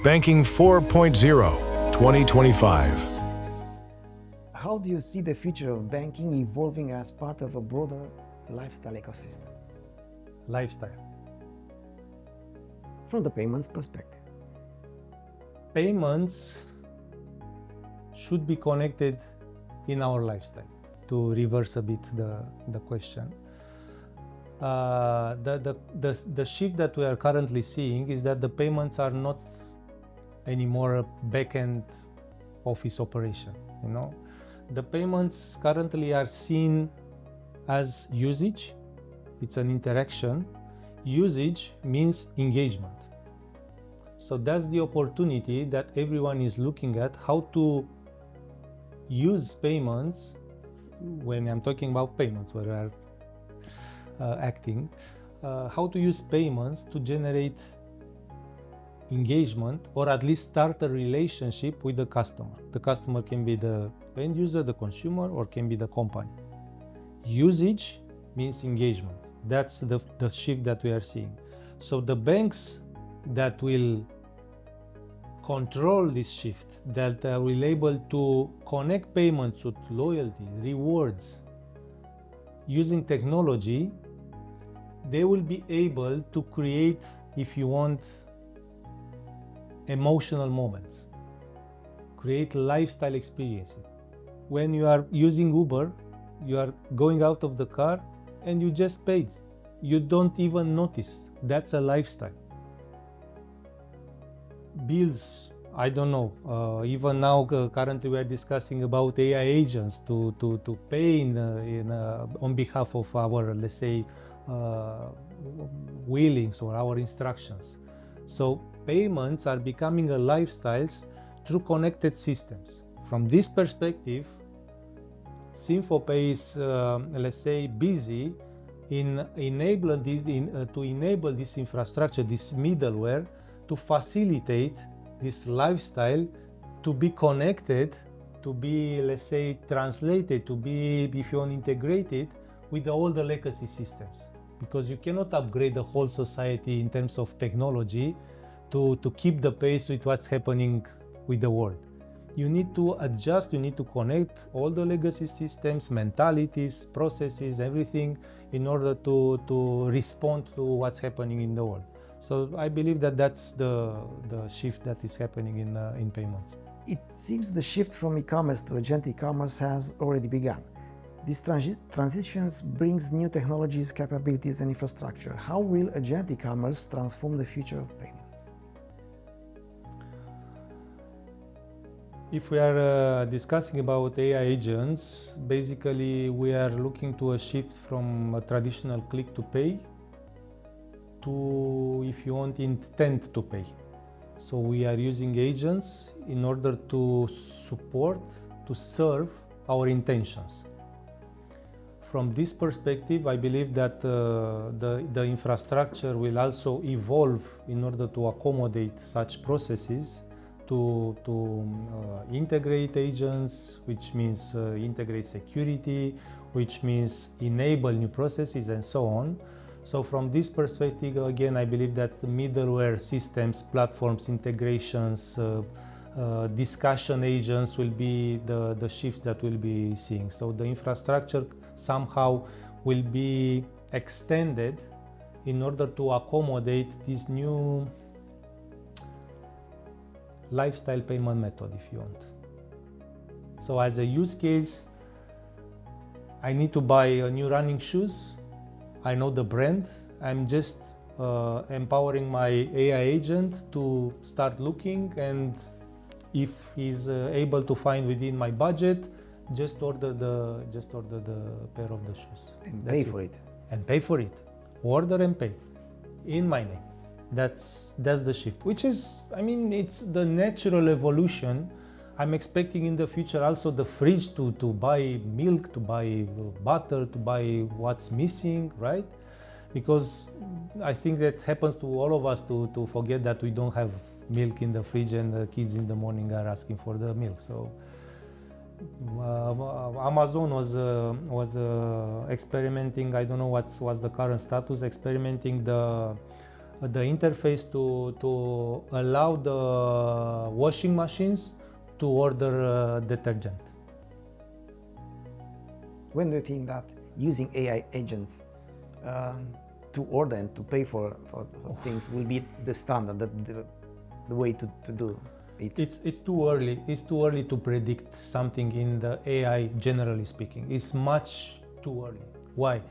Banking 4.0, 2025. How do you see the future of banking evolving as part of a broader lifestyle ecosystem? Lifestyle. From the payments perspective. Payments should be connected in our lifestyle. To reverse a bit the question. The shift that we are currently seeing is that the payments are not anymore a backend office operation. The payments currently are seen as usage. It's an interaction. Usage means engagement. So that's the opportunity that everyone is looking at, how to use payments. When I'm talking about payments, where we are acting, how to use payments to generate engagement, or at least start a relationship with the customer. The customer can be the end user, the consumer, or can be the company. Usage means engagement. That's the shift that we are seeing. So the banks that will control this shift, that will able to connect payments with loyalty, rewards, using technology, they will be able to create, if you want, emotional moments, create lifestyle experiences. When you are using Uber, you are going out of the car and you just paid. You don't even notice. That's a lifestyle. Bills, I don't know. Even now, currently we are discussing about AI agents to pay on behalf of our, let's say, willings or our instructions. So payments are becoming a lifestyles through connected systems. From this perspective, Symphopay is, let's say, busy in to enable this infrastructure, this middleware, to facilitate this lifestyle to be connected, to be, let's say, translated, to be, if you want, integrated with all the legacy systems. Because you cannot upgrade the whole society in terms of technology to keep the pace with what's happening with the world. You need to adjust, you need to connect all the legacy systems, mentalities, processes, everything in order to respond to what's happening in the world. So I believe that that's the shift that is happening in payments. It seems the shift from e-commerce to agentic commerce has already begun. These transitions brings new technologies, capabilities, and infrastructure. How will agentic commerce transform the future of payments? If we are discussing about AI agents, basically we are looking to a shift from a traditional click to pay to, if you want, intent to pay. So we are using agents in order to support, to serve our intentions. From this perspective, I believe that the infrastructure will also evolve in order to accommodate such processes, to integrate agents, which means integrate security, which means enable new processes and so on. So from this perspective, again, I believe that the middleware systems, platforms, integrations, discussion agents will be the shift that we'll be seeing. So the infrastructure somehow will be extended in order to accommodate this new lifestyle payment method, if you want. So as a use case, I need to buy a new running shoes. I know the brand. I'm just empowering my AI agent to start looking, and if he's able to find within my budget, just order the pair of the shoes. And pay for it. And pay for it. Order and pay in my name. That's the shift, which is, I mean, it's the natural evolution. I'm expecting in the future also the fridge to buy milk, to buy butter, to buy what's missing, right? Because I think that happens to all of us to forget that we don't have milk in the fridge and the kids in the morning are asking for the milk. So Amazon was experimenting, I don't know what's the current status, experimenting the the interface to allow the washing machines to order detergent. When do you think that using AI agents to order and to pay for things will be the standard, the way to do it? It's too early. It's too early to predict something in the AI, generally speaking. It's much too early. Why?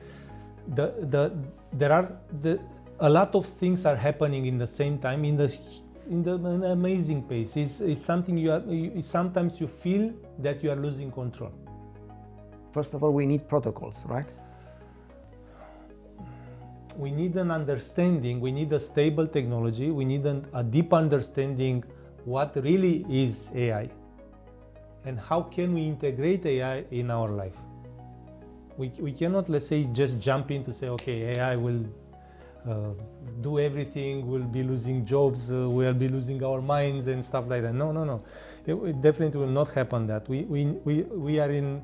A lot of things are happening in the same time in an amazing pace. It's something sometimes you feel that you are losing control. First of all, we need protocols, right? We need an understanding, we need a stable technology, we need a deep understanding what really is AI and how can we integrate AI in our life. We cannot, let's say, just jump in to say, okay, AI will do everything, we'll be losing jobs, we'll be losing our minds and stuff like that. No. It definitely will not happen that. We are in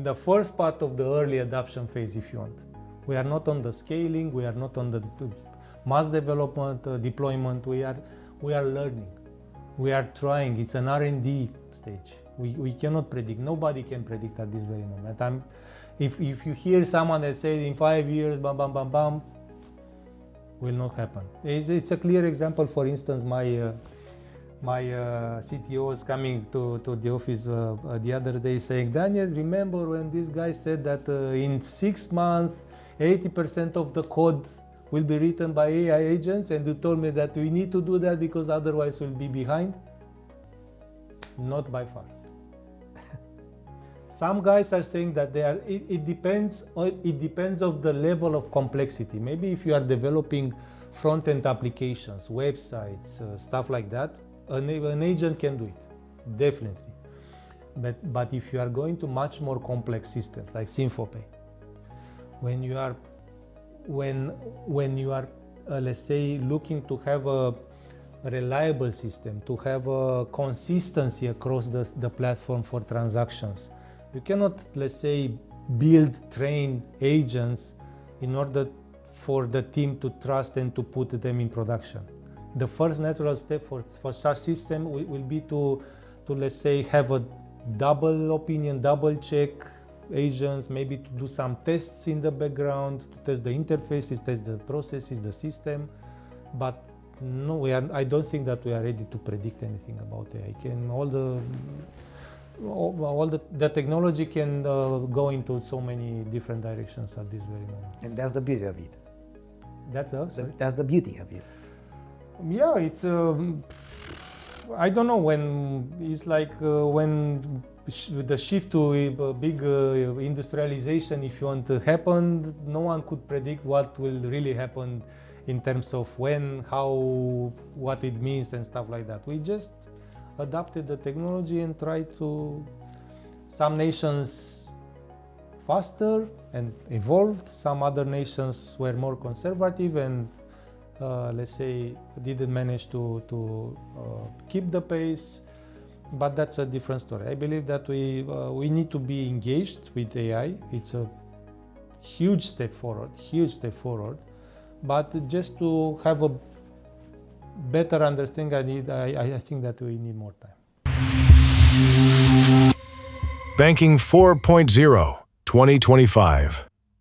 the first part of the early adoption phase, if you want. We are not on the scaling, we are not on the mass development, deployment, we are learning. We are trying, it's an R&D stage. We cannot predict, nobody can predict at this very moment. If you hear someone that says in 5 years, bam, bam, bam, bam, will not happen. It's a clear example. For instance, my CTO was coming to the office the other day saying, Daniel, remember when this guy said that in 6 months, 80% of the code will be written by AI agents, and you told me that we need to do that because otherwise we'll be behind? Not by far. Some guys are saying that it depends of the level of complexity. Maybe if you are developing front-end applications, websites, stuff like that, an agent can do it, definitely. But if you are going to much more complex systems like Symphopay, when you are let's say, looking to have a reliable system, to have a consistency across the platform for transactions, you cannot, let's say, train agents in order for the team to trust and to put them in production. The first natural step for such system will be to let's say, have a double opinion, double check agents, maybe to do some tests in the background, to test the interfaces, test the processes, the system. But no, I don't think that we are ready to predict anything about AI. The technology can go into so many different directions at this very moment. And that's the beauty of it. That's the beauty of it. Yeah, it's I don't know, when it's like when the shift to a big industrialization, if you want, happened, no one could predict what will really happen in terms of when, how, what it means and stuff like that. We just adapted the technology and tried to. Some nations faster and evolved, some other nations were more conservative and let's say didn't manage to keep the pace, but that's a different story. I believe that we need to be engaged with AI. It's a huge step forward, but just to have a better understanding, I think that we need more time. Banking 4.0 2025.